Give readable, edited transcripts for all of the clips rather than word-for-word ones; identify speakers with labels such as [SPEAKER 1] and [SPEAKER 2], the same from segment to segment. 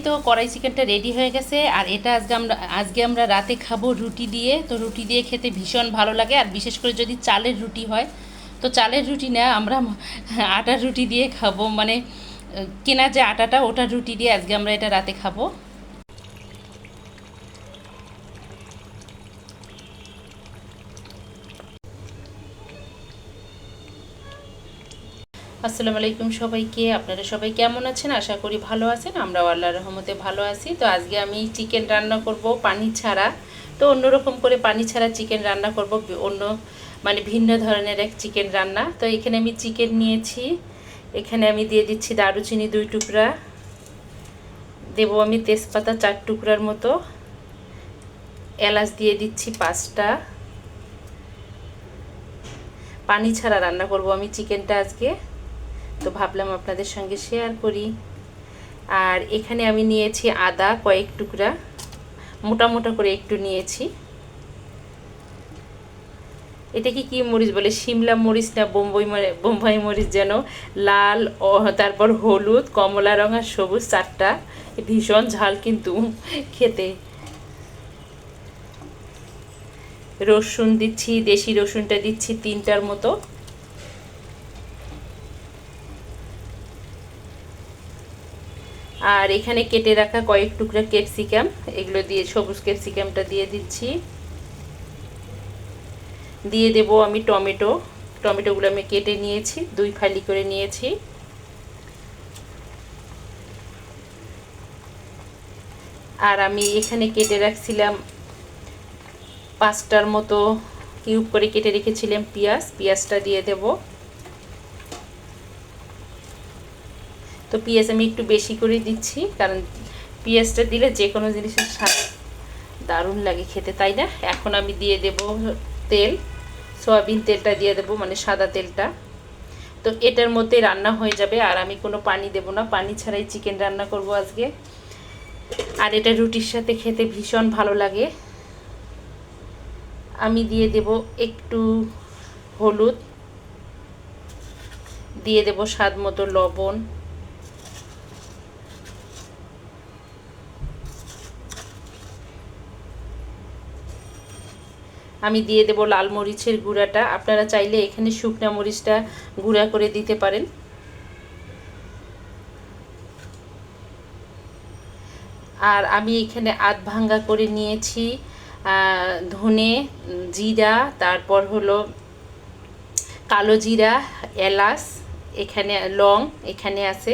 [SPEAKER 1] তো কড়াই চিকেনটা রেডি হয়ে গেছে। আর এটা আজকে আমরা রাতে খাবো রুটি দিয়ে। তো রুটি দিয়ে খেতে ভীষণ ভালো লাগে, আর বিশেষ করে যদি চালের রুটি হয়। তো চালের রুটি না, আমরা আটার রুটি দিয়ে খাবো, মানে কেনা যে আটাটা ওটার রুটি দিয়ে আজকে আমরা এটা রাতে খাবো। আসসালামু আলাইকুম সবাইকে। আপনারা সবাই কেমন আছেন? আশা করি ভালো আছেন। আমরাও আল্লাহর রহমতে ভালো আছি। তো আজকে আমি চিকেন রান্না করব পানি ছাড়া। তো অন্যরকম করে পানি ছাড়া চিকেন রান্না করব, মানে ভিন্ন ধরনের এক চিকেন রান্না। তো এখানে আমি চিকেন নিয়েছি। এখানে আমি দিয়ে দিচ্ছি দারুচিনি 2 টুকরা, দেব আমি তেজপাতা 4 টুকরার মতো, এলাচ দিয়ে দিচ্ছি 5টা। পানি ছাড়া রান্না করব আমি চিকেনটা আজকে, তো ভাবলাম আপনাদের সঙ্গে শেয়ার করি। আর এখানে আমি নিয়েছি আদা কয়েক টুকরা, মোটা মোটা করে একটু নিয়েছি। এটাকে কি মরিচ বলে, শিমলা মরিচ না বোম্বাই মরিচ যেন, লাল তারপর হলুদ, কমলা রঙ আর সবুজ 4টা। ভীষণ ঝাল কিন্তু খেতে। রসুন দিচ্ছি, দেশি রসুনটা দিচ্ছি 3টার মতো। আর এখানে কেটে রাখা কয়েক টুকরা ক্যাপসিকাম, এগুলো দিয়ে সবুজ ক্যাপসিকামটা দিয়ে দিচ্ছি। দিয়ে দেব আমি টমেটোগুলো আমি কেটে নিয়েছি, 2 ফালি করে নিয়েছি। আর আমি এখানে কেটে রাখছিলাম 5টার মতো কিউব করে কেটে রেখেছিলাম পেঁয়াজটা দিয়ে দেব। তো পেঁয়াজ আমি একটু বেশি করে দিচ্ছি, কারণ পেঁয়াজটা দিলে যে কোনো জিনিসের স্বাদ দারুণ লাগে খেতে, তাই না? এখন আমি দিয়ে দেব তেল, সয়াবিন তেলটা দিয়ে দেব, মানে সাদা তেলটা। তো এটার মধ্যে রান্না হয়ে যাবে, আর আমি কোনো পানি দেব না, পানি ছাড়াই চিকেন রান্না করব আজকে। আর এটা রুটির সাথে খেতে ভীষণ ভালো লাগে। আমি দিয়ে দেব একটু হলুদ, দিয়ে দেব স্বাদ মতো লবণ, আমি দিয়ে দেব লাল মরিচের গুঁড়াটা। আপনারা চাইলে এখানে শুকনা মরিচটা গুঁড়া করে দিতে পারেন। আর আমি এখানে আধ ভাঙ্গা করে নিয়েছি ধনে, জিরা, তারপর হলো কালো জিরা, এলাচ, এখানে লং এখানে আছে।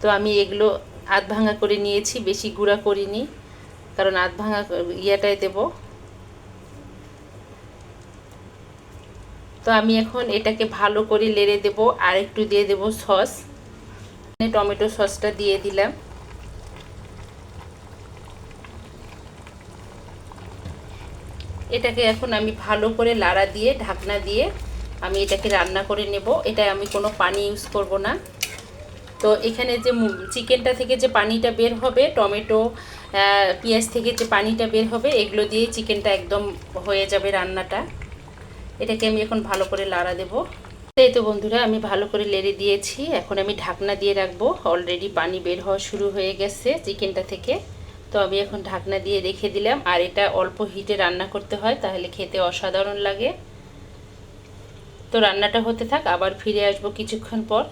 [SPEAKER 1] তো আমি এগুলো আধ ভাঙ্গা করে নিয়েছি, বেশি গুঁড়া করিনি, কারণ আধ ভাঙ্গা ইয়েটাই দেব। তো আমি এখন এটাকে ভালো করে লেড়ে দেব, আর একটু দিয়ে দেব সস, টমেটো সসটা দিয়ে দিলাম। এটাকে এখন আমি ভালো করে লাড়া দিয়ে ঢাকনা দিয়ে আমি এটাকে রান্না করে নেব। এটা আমি কোনো পানি ইউজ করব না। তো এখানে যে চিকেনটা থেকে যে পানিটা বের হবে, টমেটো পেঁয়াজ থেকে যে পানিটা বের হবে, এগুলো দিয়েই চিকেনটা একদম হয়ে যাবে রান্নাটা। এটাকে আমি এখন ভালো করে লাড়া দেব। এই তো বন্ধুরা, আমি ভালো করে লেড়ে দিয়েছি। এখন আমি ঢাকনা দিয়ে রাখবো। অলরেডি পানি বের হওয়া শুরু হয়ে গেছে চিকেনটা থেকে। তো আমি এখন ঢাকনা দিয়ে রেখে দিলাম। আর এটা অল্প হিটে রান্না করতে হয়, তাহলে খেতে অসাধারণ লাগে। তো রান্নাটা হতে থাক, আবার ফিরে আসবো কিছুক্ষণ পর।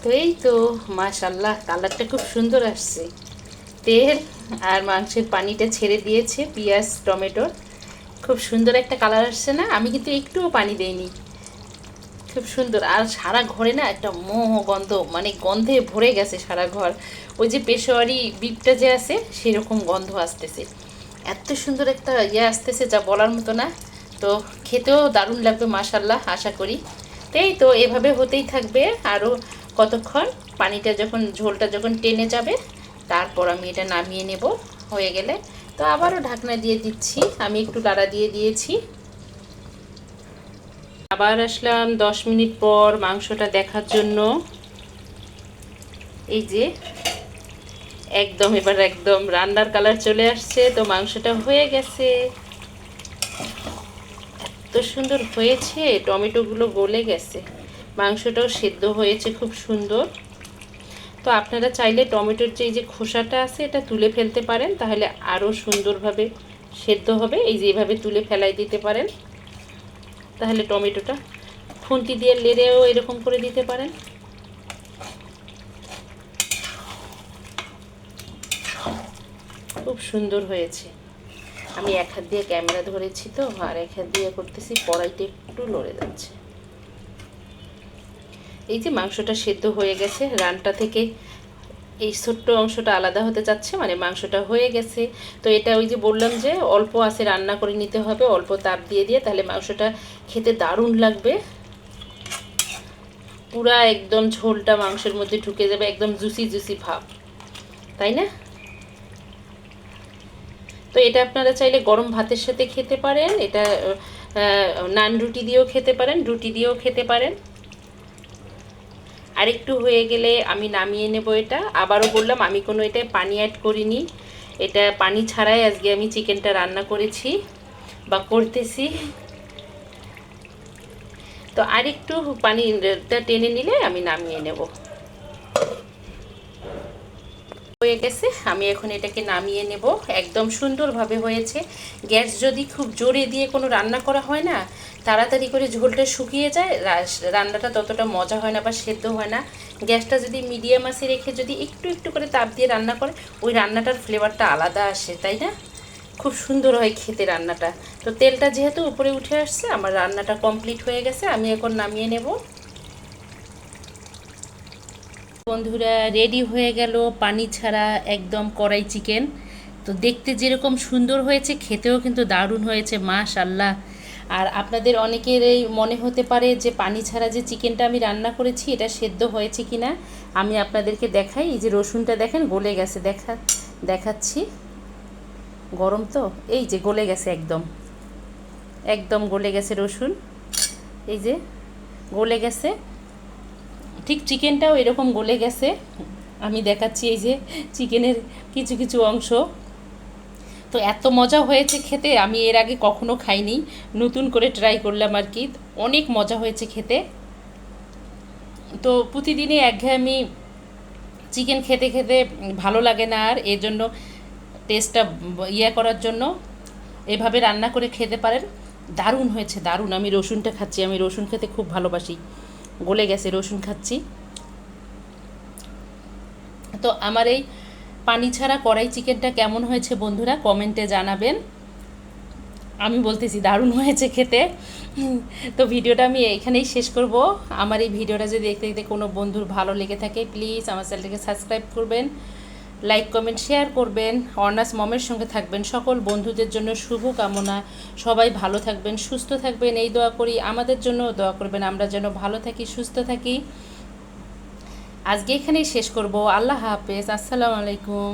[SPEAKER 1] তো এই তো মাশাআল্লাহ, কালারটা খুব সুন্দর আসছে। তেল আর মাংসের পানিটা ছেড়ে দিয়েছে পেঁয়াজ টমেটোর, খুব সুন্দর একটা কালার আসছে না? আমি কিন্তু একটুও পানি দেইনি, খুব সুন্দর। আর সারা ঘরে না একটা মোহ গন্ধ, মানে গন্ধে ভরে গেছে সারা ঘর। ওই যে পেশোয়ারি বিপটা যে আছে, সেরকম গন্ধ আসতেছে। এত সুন্দর একটা আসতেছে, যা বলার মতো না। তো খেতেও দারুণ লাগবে মাশাআল্লাহ, আশা করি। তাই তো এভাবে হতেই থাকবে আরও কতক্ষণ। পানিটা যখন, ঝোলটা যখন টেনে যাবে, তারপর আমি এটা নামিয়ে নেব হয়ে গেলে। তো আবারও ঢাকনা দিয়ে দিচ্ছি, আমি একটু লাড়া দিয়ে দিয়েছি। আবার আসলাম 10 মিনিট পর মাংসটা দেখার জন্য। এই যে একদম, এবার একদম রান্নার কালার চলে আসছে। তো মাংসটা হয়ে গেছে, এত সুন্দর হয়েছে, টমেটোগুলো গলে গেছে, মাংসটাও সেদ্ধ হয়েছে খুব সুন্দর। তো আপনারা চাইলে টমেটোর যে খোসাটা আছে এটা তুলে ফেলতে পারেন, তাহলে আরও সুন্দরভাবে সেদ্ধ হবে। এই যে এভাবে তুলে ফেলাই দিতে পারেন, তাহলে টমেটোটা খুন্তি দিয়ে লেড়েও এরকম করে দিতে পারেন। খুব সুন্দর হয়েছে। আমি এক হাত দিয়ে ক্যামেরা ধরেছি তো, আর এক হাত দিয়ে করতেছি, কড়াইতে একটু লড়ে যাচ্ছে। এই যে মাংসটা সেদ্ধ হয়ে গেছে, রানটা থেকে এই ছোট্ট অংশটা আলাদা হতে যাচ্ছে, মানে মাংসটা হয়ে গেছে। তো এটা ওই যে বললাম যে অল্প আছে রান্না করে নিতে হবে, অল্প তাপ দিয়ে দিয়ে, তাহলে মাংসটা খেতে দারুণ লাগবে। পুরা একদম ঝোলটা মাংসের মধ্যে ঢুকে যাবে, একদম জুসি জুসি ভাব, তাই না? তো এটা আপনারা চাইলে গরম ভাতের সাথে খেতে পারেন, এটা নান রুটি দিয়েও খেতে পারেন, রুটি দিয়েও খেতে পারেন। আরেকটু হয়ে গেলে আমি নামিয়ে নেব এটা। আবারও বললাম, আমি কোনো এটায় পানি অ্যাড করিনি, এটা পানি ছাড়াই আজকে আমি চিকেনটা রান্না করেছি বা করতেছি। তো আরেকটু পানিটা টেনে নিলে আমি নামিয়ে নেব। হয়ে গেছে, আমি এখন এটাকে নামিয়ে নেব। একদম সুন্দরভাবে হয়েছে। গ্যাস যদি খুব জোরে দিয়ে কোনো রান্না করা হয় না, তাড়াতাড়ি করে ঝোলটা শুকিয়ে যায়, রান্নাটা ততটা মজা হয় না বা সেদ্ধ হয় না। গ্যাসটা যদি মিডিয়াম আঁচে রেখে যদি একটু একটু করে তাপ দিয়ে রান্না করে, ওই রান্নাটার ফ্লেভারটা আলাদা আসে, তাই না? খুব সুন্দর হয় খেতে রান্নাটা। তো তেলটা যেহেতু উপরে উঠে আসছে, আমার রান্নাটা কমপ্লিট হয়ে গেছে, আমি এখন নামিয়ে নেব। বন্ধুরা, রেডি হয়ে গেল পানি ছাড়া একদম কড়াই চিকেন। তো দেখতে যেরকম সুন্দর হয়েছে, খেতেও কিন্তু দারুণ হয়েছে, মাশাআল্লাহ। আর আপনাদের অনেকের এই মনে হতে পারে যে পানি ছাড়া যে চিকেনটা আমি রান্না করেছি এটা সেদ্ধ হয়েছে কি না। আমি আপনাদেরকে দেখাই। এই যে রসুনটা দেখেন গলে গেছে, দেখাচ্ছি। গরম তো, এই যে গলে গেছে, একদম একদম গলে গেছে রসুন, এই যে গলে গেছে। ঠিক চিকেনটাও এরকম গলে গেছে। আমি দেখাচ্ছি এই যে চিকেনের কিছু কিছু অংশ। তো এত মজা হয়েছে খেতে, আমি এর আগে কখনো খাইনি, নতুন করে ট্রাই করলাম আর কি। অনেক মজা হয়েছে খেতে। তো প্রতিদিনই একঘেয়েমি চিকেন খেতে খেতে ভালো লাগে না, আর এর জন্য টেস্টটা করার জন্য এভাবে রান্না করে খেতে পারেন। দারুণ হয়েছে, দারুণ। আমি রসুনটা খাচ্ছি, আমি রসুন খেতে খুব ভালোবাসি। গলে গেছে, রসুন খাচ্ছি। তো আমার এই পানি ছাড়া কড়াই চিকেনটা কেমন হয়েছে বন্ধুরা কমেন্টে জানাবেন। আমি বলতেছি দারুণ হয়েছে খেতে। তো ভিডিওটা আমি এখানেই শেষ করব। আমার এই ভিডিওটা যদি দেখতে দেখতে কোনো বন্ধুর ভালো লেগে থাকে, প্লিজ আমার চ্যানেলটাকে সাবস্ক্রাইব করবেন, লাইক কমেন্ট শেয়ার করবেন। অর্নাস মমের সঙ্গে থাকবেন। সকল বন্ধুদের জন্য শুভ কামনা, সবাই ভালো থাকবেন, সুস্থ থাকবেন, এই দোয়া করি। আমাদের জন্য দোয়া করবেন, আমরা যেন ভালো থাকি, সুস্থ থাকি। আজকে এখানেই শেষ করব। আল্লাহ হাফেজ, আসসালামু আলাইকুম।